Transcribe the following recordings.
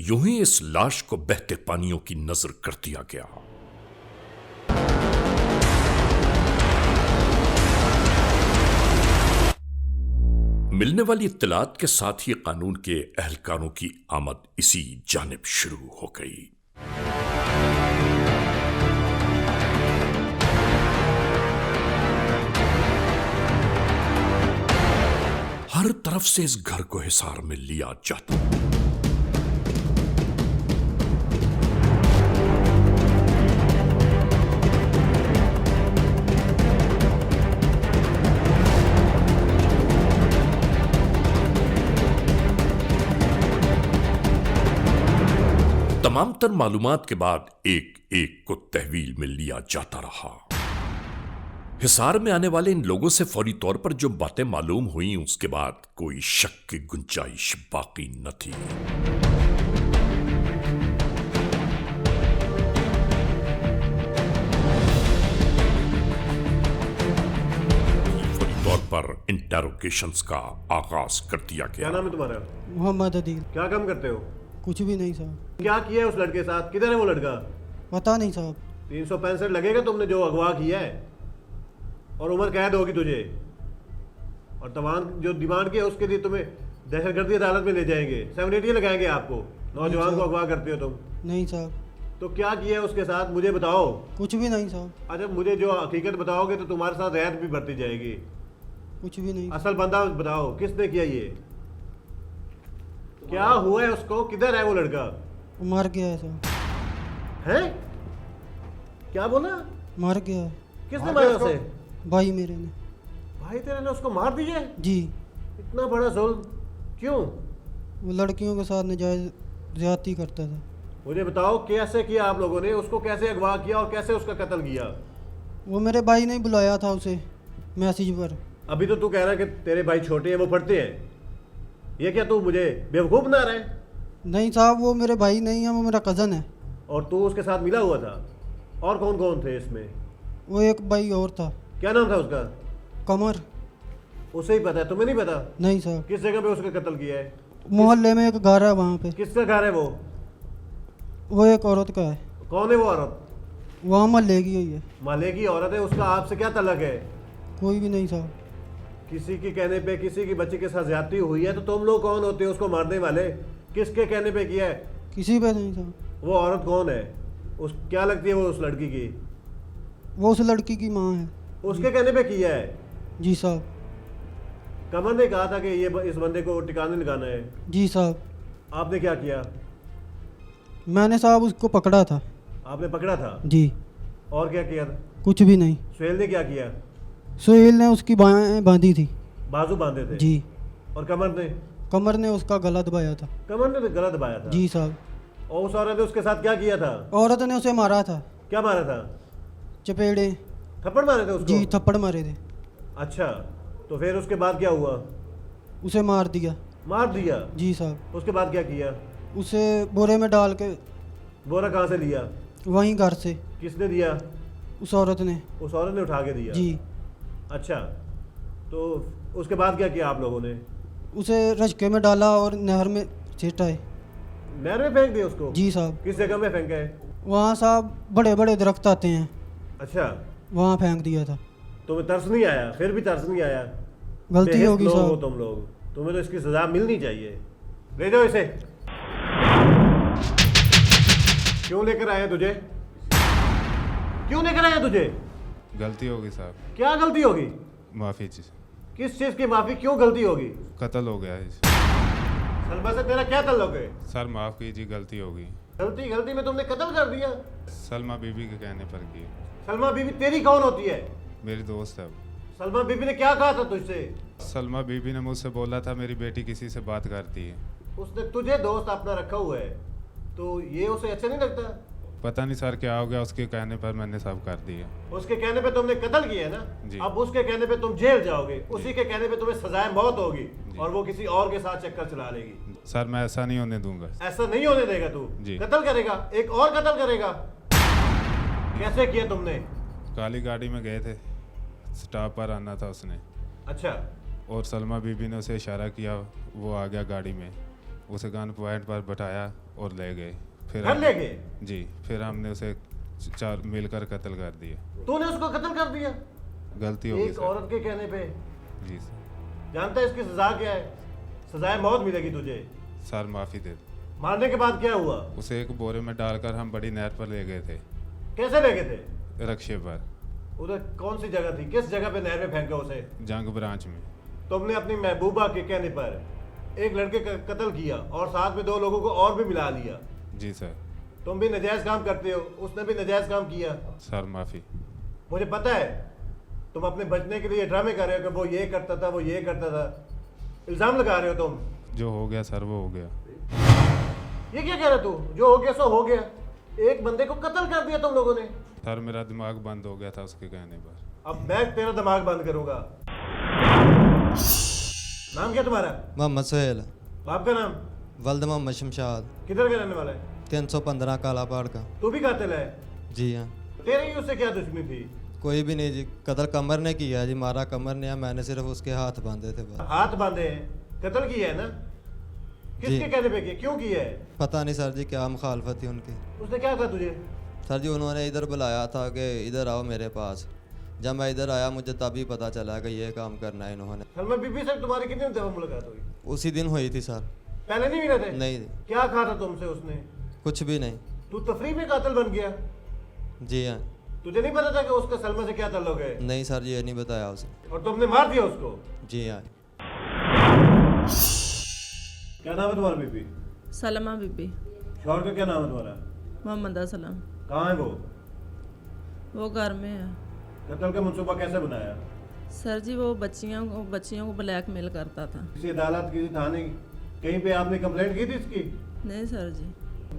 यूं ही इस लाश को बहते पानियों की नजर कर दिया गया। मिलने वाली इत्तलात के साथ ही कानून के एहलकारों की आमद इसी जानिब शुरू हो गई। हर तरफ से इस घर को हिसार में लिया जाता। तमाम तर मालूमात के बाद एक एक को तहवील में लिया जाता रहा। हिसार में आने वाले इन लोगों से फौरी तौर पर जो बातें मालूम हुई, उसके बाद कोई शक की गुंजाइश बाकी न थी। फौरी तौर पर इंटेरोगेशंस का आगाज कर दिया गया। क्या नाम है तुम्हारा? मोहम्मद अदील। क्या काम करते हो? कुछ भी नहीं साहब। क्या किया है उस लड़के के साथ? किधर है वो लड़का? पता नहीं साहब। 365 लगेगा तुमने जो अगवा किया है, और उम्र कैद होगी तुझे, और तमाम जो डिमांड किया उसके लिए तुम्हें दहशतगर्दी अदालत में ले जाएंगे। 780 लगाएंगे आपको। नौजवान को अगवा करते हो तुम। नहीं साहब। तो क्या किया है उसके साथ मुझे बताओ। कुछ भी नहीं साहब। अच्छा, मुझे जो हकीकत बताओगे तो तुम्हारे साथ रियायत भी बढ़ती जाएगी। कुछ भी नहीं। असल बंदा बताओ, किसने किया ये? क्या हुआ है उसको? किधर है वो लड़का? वो मर गया है साहब। है? क्या बोला? मर गया है। किसने मारा उसे? भाई मेरे ने। भाई तेरे ने उसको मार दिया? जी। इतना बड़ा जुल्म क्यों? वो लड़कियों के साथ नाजायज ज्यादती करता था। मुझे बताओ कैसे किया आप लोगों ने? उसको कैसे अगवा किया और कैसे उसका कत्ल किया? वो मेरे भाई ने बुलाया था उसे मैसेज पर। अभी तो तू कह रहा है कि तेरे भाई छोटे हैं, वो पढ़ते हैं। ये क्या तू मुझे बेवकूफ़ बना रहा है? नहीं साहब, वो मेरे भाई नहीं है, वो मेरा कज़न है। और तू उसके साथ मिला हुआ था? और कौन कौन थे इसमें? वो एक भाई और था। क्या नाम था उसका? कमर। उसे ही पता है, तुम्हें नहीं पता? नहीं साहब। किस जगह पे उसका कत्ल किया है? मोहल्ले में एक घर है वहाँ पे। किसका घर है वो? वो एक औरत का है। कौन है वो औरत? वहाँ मोहल्ले की हुई है। माले की औरत है, उसका आपसे क्या तल्लक है? कोई भी नहीं साहब। किसी के कहने पे किसी की बच्ची के साथ ज्यादती हुई है तो तुम लोग कौन होते हो उसको मारने वाले? किसके कहने पे किया है? किसी पे नहीं साहब। वो औरत कौन है? उस क्या लगती है वो उस लड़की की? वो उस लड़की की माँ है। उसके कहने पे किया है? जी साहब। कमर ने कहा था कि ये इस बंदे को ठिकाने लगाना है। जी साहब। आपने क्या किया? मैंने साहब उसको पकड़ा था। आपने पकड़ा था? जी। और क्या किया था? कुछ भी नहीं। सुहेल ने क्या किया? सुहेल ने उसकी बाहें बांधी थी। बाजू बांधे थे? जी। और कमर ने? कमर ने उसका गला दबाया था। कमर ने तो गला दबाया था? जी साहब। और उस औरत ने उसके साथ क्या किया था? औरत ने उसे मारा था। क्या मारा था? चपेड़े। थप्पड़ मारे थे उसको? जी, थप्पड़ मारे थे। अच्छा, तो फिर उसके बाद क्या हुआ? उसे मार दिया। मार दिया? जी साहब। उसके बाद क्या किया? उसे बोरे में डाल के। बोरा कहाँ से लिया? वहीं घर से। किसने दिया? उस औरत ने। उस औरत ने उठा के दिया? जी। अच्छा, तो उसके बाद क्या किया आप लोगों ने? उसे रजके में डाला और नहर में छिटाए। नहर में फेंक दिया उसको? जी साहब। किस जगह में फेंका है? वहाँ साहब बड़े बड़े दरख्त आते हैं, अच्छा, वहाँ फेंक दिया था। तुम्हें तरस नहीं आया? फिर भी तरस नहीं आया? गलती बेहिस होगी लोग हो साहब। तुम लोग, तुम्हें तो इसकी सजा मिलनी चाहिए। ले जाओ इसे। क्यों लेकर आए तुझे? क्यों लेकर आए तुझे? गलती होगी साहब। क्या गलती होगी? माफ़ी जी। किस चीज़ की माफ़ी? क्यों गलती होगी? कत्ल हो गया है सलमा से तेरा क्या ताल्लुक है? सर, माफ़ कीजिए, गलती होगी। गलती में तुमने कत्ल कर दिया? सलमा बीबी के कहने पर की। सलमा बीबी तेरी कौन होती है? मेरी दोस्त है वो। सलमा बीबी ने क्या कहा था तुझसे? सलमा बीबी ने मुझसे बोला था मेरी बेटी किसी से बात करती है। उसने तुझे दोस्त अपना रखा हुआ है, तो ये उसे अच्छा नहीं लगता? पता नहीं सर क्या हो गया, उसके कहने पर मैंने सब कर दिया। उसके कहने पे तुमने कत्ल किया है जी। ना? अब उसके कहने पे तुम जेल जाओगे, उसी के कहने पे तुम्हें सजाए मौत होगी, और वो किसी और के साथ चक्कर चला लेगी। सर, मैं ऐसा नहीं होने दूंगा। ऐसा नहीं होने देगा तू? जी। कत्ल करेगा? एक और कत्ल करेगा? कैसे किया तुमने? काली गाड़ी में गए थे, स्टॉप पर आना था उसने। अच्छा, और सलमा बीबी ने उसे इशारा किया, वो आ गया गाड़ी में। उसे गन पॉइंट पर बैठाया और ले गए। फिर घर ले गए? जी, फिर हमने उसे चार मिलकर कत्ल कर दिया। तूने उसको कत्ल कर दिया? गलती हो गई एक सर। औरत के कहने पे? जी सर। जानता है इसकी सजा क्या है? सजाए मौत मिलेगी तुझे। सर माफ़ी दे दो। मारने के बाद क्या हुआ? उसे एक बोरे में डालकर हम बड़ी नहर पर ले गए थे, कैसे ले गए थे? रक्शे पर, उधर कौन सी जगह थी? किस जगह पे नहर में फेंका उसे? जंग ब्रांच में। तुमने अपनी महबूबा के कहने पर एक लड़के का कत्ल किया और साथ में 2 लोगों को और भी मिला लिया। जी सर। तुम भी नजायज काम करते हो, उसने भी नजायज काम किया। सर माफ़ी। मुझे पता है तुम अपने बचने के लिए ड्रामे कर रहे हो कि वो ये करता था, वो ये करता था। इल्जाम लगा रहे हो तुम। जो हो गया सर वो हो गया। ये क्या कह रहा तू? जो हो गया सो हो गया। एक बंदे को कत्ल कर दिया तुम लोगों ने। सर मेरा दिमाग बंद हो गया था उसके कहने पर। अब मैं तेरा दिमाग बंद करूंगा। नाम क्या तुम्हारा? मोहम्मद सोहेल। बाप का नाम? वल्द मोहम्मद शमशाद। किधर का रहने वाला है? 315 काला पहाड़ का। तू भी कातिल है? जी हाँ। तेरी उससे क्या दुश्मनी थी? कोई भी नहीं जी, कत्ल कमर ने किया जी, मारा कमर ने, मैंने सिर्फ उसके हाथ बांधे थे बस। हाथ बांधे हैं? कत्ल किया है ना? किसके जी। कहने पे किया? क्यों किया है? पता नहीं सर जी क्या मुखालफत थी उनकी। उसने क्या कहा तुझे? सर जी उन्होंने इधर बुलाया था कि इधर आओ मेरे पास। जब मैं इधर आया मुझे तभी पता चला कि ये काम करना है इन्होंने। सलमा बीबी से तुम्हारी कितनी दफा मुलाकात हुई? उसी दिन हुई थी सर। पहले नहीं मिले थे? नहीं, क्या कहा था तुमसे उसने? कुछ भी नहीं। तू तफरीह में कातिल बन गया? जी हाँ। तुझे नहीं पता था कि उसका सलमा से क्या ताल्लुक है? नहीं सर जी, ये नहीं बताया उसे। और तुमने मार दिया उसको? जी हाँ। क्या नाम है तुम्हारा बीबी? सलमा बीबी। शौहर का क्या नाम है तुम्हारा? मोहम्मद असलम। कहाँ है वो घर में है। कत्ल का मंसूबा कैसे बनाया? सर जी वो बच्चियों को ब्लैकमेल करता था। किसी अदालत, किसी थाने, कहीं पे आपने कंप्लेंट की थी इसकी? नहीं सर जी,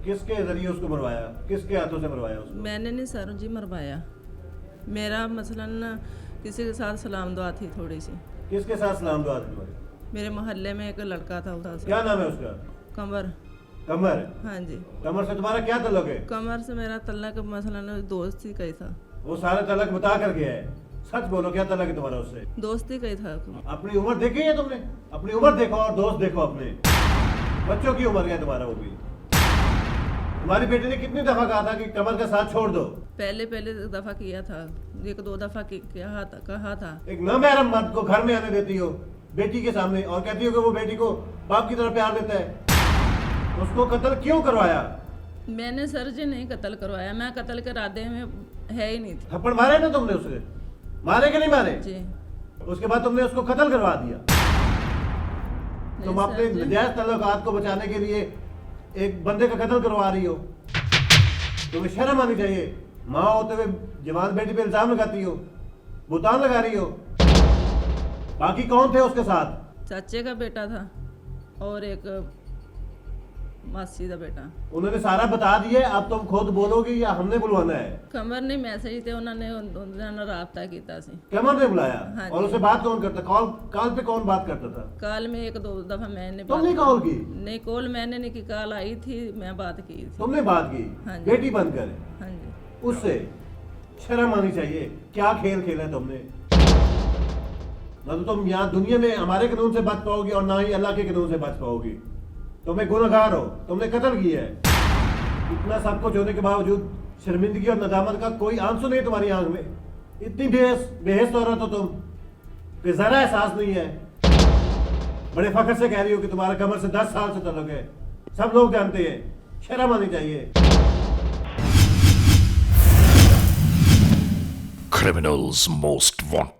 किसके जरिए उसको मरवाया? किसके हाथों से मरवाया उसको? मैंने नहीं सर जी मरवाया। मेरा मसलन किसी के साथ सलाम दुआ थी थोड़ी सी। किसके साथ सलाम दुआ थी तुम्हारी? मेरे मोहल्ले में एक लड़का था उधर से। क्या नाम है उसका? कमर। कमर? हाँ जी। कमर से तुम्हारा क्या ताल्लुक है? कमर से मेरा तल्ला का मसलन दोस्ती का ही था। वो सारे तलक बता कर गया है। सच बोलो, क्या तलक है तुम्हारा उससे? दोस्ती का ही था। अपनी उम्र देखी है तुमने? अपनी उम्र देखो और दोस्त देखो अपने। बच्चों की उम्र है तुम्हारा वो भी। तुम्हारी बेटी ने कितनी दफा कहा था कि कमर का साथ छोड़ दो? पहले दफा किया था, 1-2 दफा कहा था। एक नामहरम मर्द को घर में आने देती हो बेटी के सामने और कहती हो कि वो बेटी को बाप की तरह प्यार देता है। उसको कत्ल क्यों करवाया? मैंने सर जी नहीं कत्ल करवाया, मैं कत्ल के इरादे में है ही नहीं थी। थप्पड़ मारे ना तुमने उसे? मारे कि नहीं मारे? जी। उसके बाद तुमने उसको कत्ल करवा दिया। तुम नहीं अपने सर जी। नजायज तल्लुकात को बचाने के लिए एक बंदे का कत्ल करवा रही हो। तुम्हें शर्म आनी चाहिए। माँ होते हुए जवान बेटी पे इल्जाम लगाती हो, बुतान लगा रही हो। बाकी कौन थे उसके साथ? चाचे का बेटा था और एक मासी का बेटा। उन्होंने सारा बता दिया। अब तुम खुद बोलोगी या हमने बुलवाना है? कमर ने मैसेज थे, उन्होंने राबता किया सी। कमर ने बुलाया? हाँ और जी। उसे बात कौन करता? कॉल पे कौन बात करता था? कॉल में 1-2 दफा मैंने तुमने कॉल की? नहीं, कॉल मैंने नहीं की, कॉल आई थी, मैं बात की थी। तुमने बात की? हाँ जी। बेटी बनकर हाँ जी। उससे शर्म आनी चाहिए। क्या खेल खेला है तुमने? ना तो तुम यहाँ दुनिया में हमारे कानून से बच पाओगी और ना ही अल्लाह के कानून से बच पाओगी। तुम एक गुनहगार हो, तुमने कत्ल किया है। इतना सब कुछ होने के बावजूद शर्मिंदगी और नदामत का कोई आंसू नहीं तुम्हारी आंख में। इतनी बेहस औरत हो तुम कि जरा एहसास नहीं है। बड़े फख्र से कह रही हो कि तुम्हारा कमर से 10 साल से ताल्लुक है। सब लोग जानते हैं। शर्म आनी चाहिए। Criminals Most Wanted.